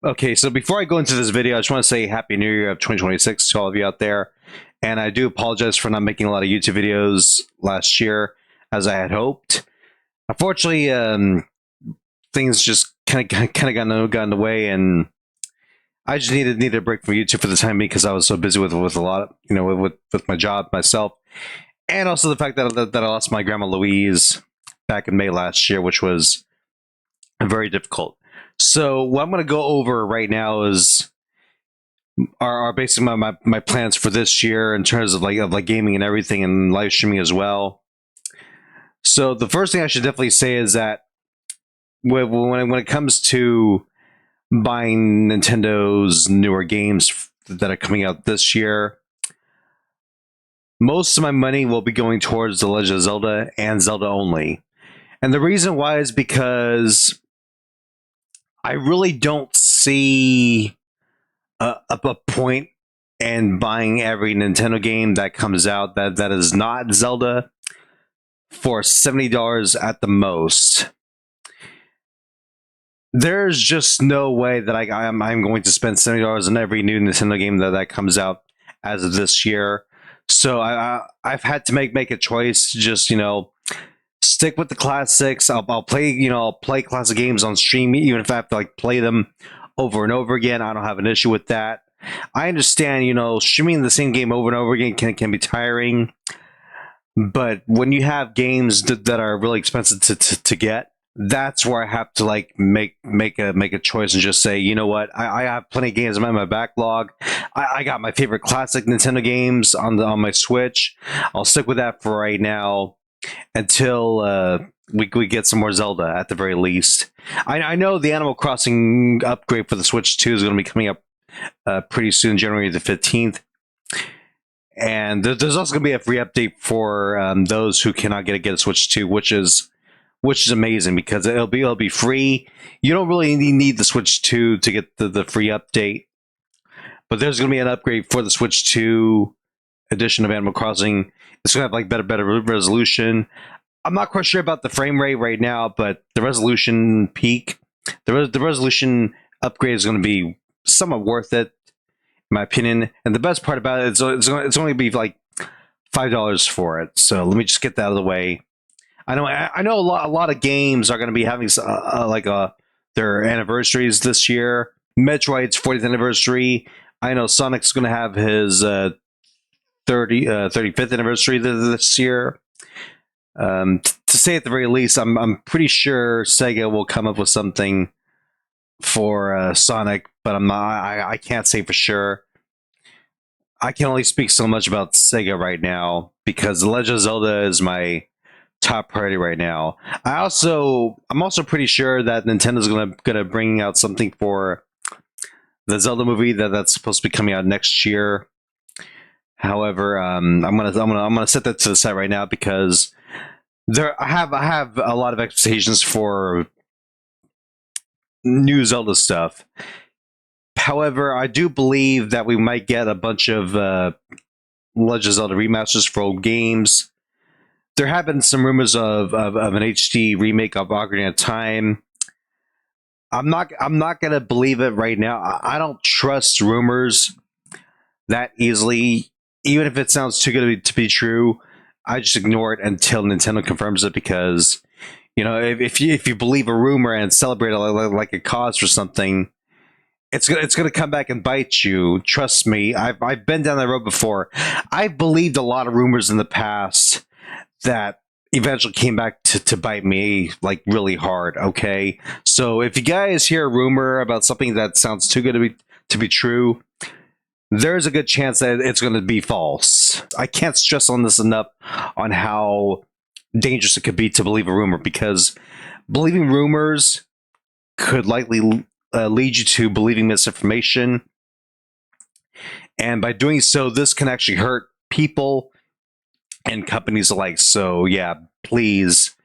Okay, so before I go into this video, I just want to say Happy New Year of 2026 to all of you out there. And I do apologize for not making a lot of YouTube videos last year as I had hoped. Unfortunately, things just kind of got in the way, and I just needed a break from YouTube for the time being because I was so busy with a lot, with my job myself, and also the fact that I lost my grandma Louise back in May last year, which was very difficult. So what I'm going to go over right now is are basically my plans for this year in terms of like gaming and everything, and live streaming as well. So the first thing I should definitely say is that when it comes to buying Nintendo's newer games that are coming out this year, most of my money will be going towards The Legend of Zelda and Zelda only. And the reason why is because I really don't see a point in buying every Nintendo game that comes out that is not Zelda for $70 at the most. There's just no way that I'm going to spend $70 on every new Nintendo game that comes out as of this year. So I've had to make a choice to just stick with the classics. I'll play classic games on stream, even if I have to play them over and over again. I don't have an issue with that. I understand, streaming the same game over and over again can be tiring, but when you have games that are really expensive to get, that's where I have to make a choice and just say, you know what, I have plenty of games in my backlog. I got my favorite classic Nintendo games on my Switch. I'll stick with that for right now until we get some more Zelda at the very least. I know the Animal Crossing upgrade for the Switch 2 is going to be coming up pretty soon, January the 15th. And there's also going to be a free update for those who cannot get a Switch 2, which is amazing because it'll be free. You don't really need the Switch 2 to get the free update, but there's going to be an upgrade for the Switch 2 edition of Animal Crossing. It's going to have better resolution. I'm not quite sure about the frame rate right now, but the resolution the resolution upgrade is going to be somewhat worth it, in my opinion. And the best part about it is it's only going to be $5 for it. So let me just get that out of the way. I know a lot of games are going to be having their anniversaries this year. Metroid's 40th anniversary. I know Sonic's going to have his 35th anniversary this year. To say at the very least, I'm pretty sure Sega will come up with something for Sonic, but I can't say for sure. I can only speak so much about Sega right now because The Legend of Zelda is my top priority right now. I'm also pretty sure that Nintendo's gonna bring out something for the Zelda movie that's supposed to be coming out next year. However, I'm gonna set that to the side right now because I have a lot of expectations for new Zelda stuff. However, I do believe that we might get a bunch of Legend of Zelda remasters for old games. There have been some rumors of an HD remake of Ocarina of Time. I'm not gonna believe it right now. I don't trust rumors that easily, even if it sounds too good to be true. I just ignore it until Nintendo confirms it because if you believe a rumor and celebrate it like a cause for something, it's gonna come back and bite you. Trust me, I've been down that road before. I've believed a lot of rumors in the past that eventually came back to bite me really hard. Okay, so if you guys hear a rumor about something that sounds too good to be true, there's a good chance that it's going to be false. I can't stress on this enough on how dangerous it could be to believe a rumor, because believing rumors could likely lead you to believing misinformation, and by doing so, this can actually hurt people and companies alike. So yeah, please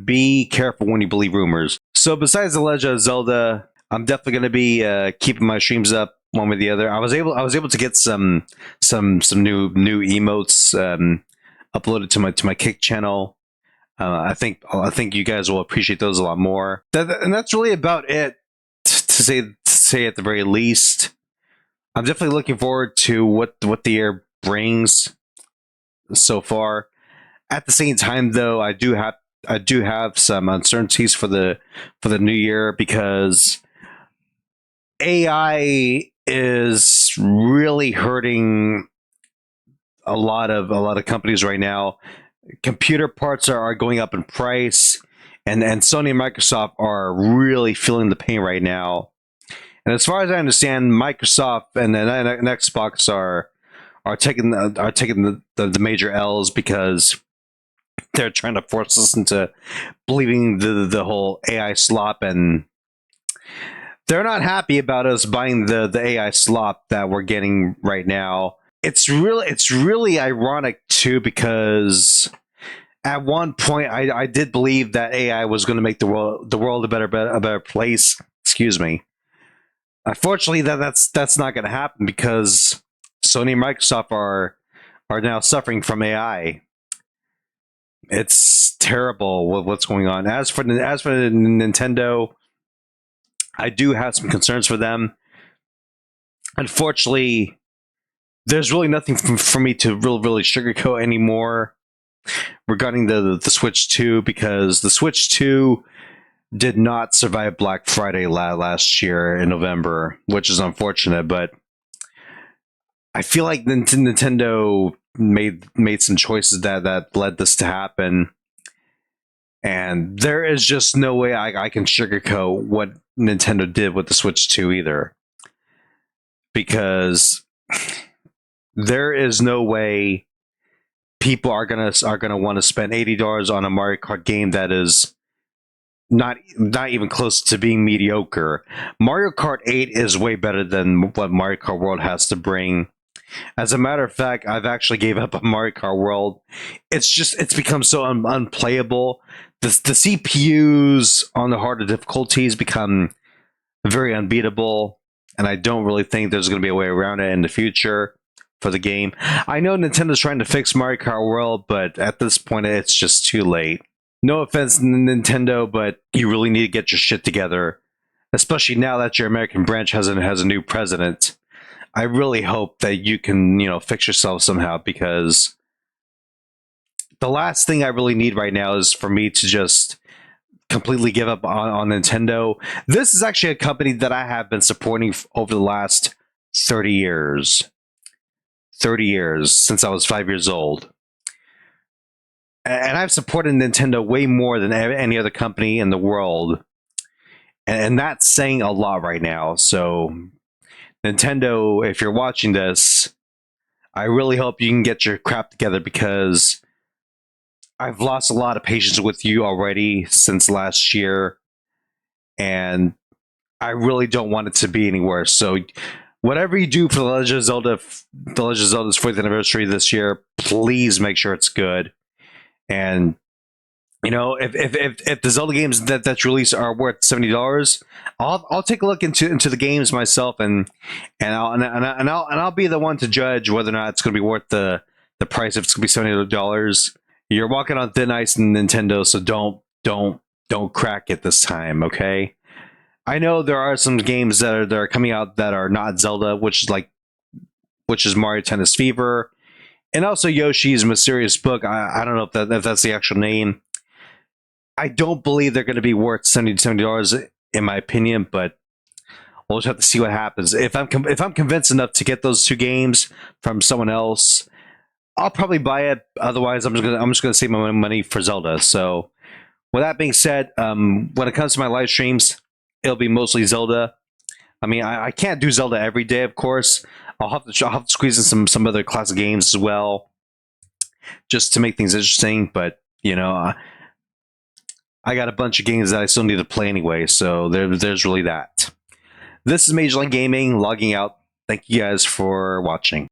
be careful when you believe rumors. So besides The Legend of Zelda, I'm definitely going to be keeping my streams up one way or the other. I was able to get some new emotes uploaded to my Kick channel. I think you guys will appreciate those a lot more. And that's really about it to say at the very least. I'm definitely looking forward to what the year brings so far. At the same time, though, I do have some uncertainties for the new year because AI is really hurting a lot of companies right now. Computer parts are going up in price, and Sony and Microsoft are really feeling the pain right now. And as far as I understand, Microsoft and Xbox are taking the major L's because they're trying to force us into believing the whole AI slop, and they're not happy about us buying the AI slop that we're getting right now. It's really ironic too because at one point I did believe that AI was going to make the world a better place. Excuse me. Unfortunately, that's not going to happen because Sony and Microsoft are now suffering from AI. It's terrible what's going on. As for Nintendo, I do have some concerns for them. Unfortunately, there's really nothing for me to really sugarcoat anymore regarding the Switch 2 because the Switch 2 did not survive Black Friday last year in November, which is unfortunate. But I feel like Nintendo made some choices that led this to happen, and there is just no way I can sugarcoat what Nintendo did with the Switch 2 either, because there is no way people are gonna want to spend $80 on a Mario Kart game that is not even close to being mediocre. Mario Kart 8 is way better than what Mario Kart World has to bring. As a matter of fact, I've actually gave up on Mario Kart World. It's become so unplayable. The CPUs on the harder difficulties become very unbeatable, and I don't really think there's going to be a way around it in the future for the game. I know Nintendo's trying to fix Mario Kart World, but at this point, it's just too late. No offense, Nintendo, but you really need to get your shit together, especially now that your American branch has a new president. I really hope that you can, fix yourself somehow, because the last thing I really need right now is for me to just completely give up on Nintendo. This is actually a company that I have been supporting over the last 30 years. 30 years since I was 5 years old. And I've supported Nintendo way more than any other company in the world. And that's saying a lot right now. So, Nintendo, if you're watching this, I really hope you can get your crap together, because I've lost a lot of patience with you already since last year. And I really don't want it to be any worse. So, whatever you do for the Legend of Zelda's 4th anniversary this year, please make sure it's good. And if the Zelda games that's released are worth $70, I'll take a look into the games myself, and I'll be the one to judge whether or not it's going to be worth the price. If it's going to be $70, you're walking on thin ice in Nintendo, so don't crack it this time, okay? I know there are some games that are coming out that are not Zelda, which is Mario Tennis Fever, and also Yoshi's Mysterious Book. I don't know if that's the actual name. I don't believe they're going to be worth $70 in my opinion, but we'll just have to see what happens. If I'm convinced enough to get those two games from someone else, I'll probably buy it. Otherwise, I'm just gonna save my money for Zelda. So, with that being said, when it comes to my live streams, it'll be mostly Zelda. I mean, I can't do Zelda every day, of course. I'll have to squeeze in some other classic games as well, just to make things interesting. But I got a bunch of games that I still need to play anyway, so there's really that. This is Major League Gaming logging out. Thank you guys for watching.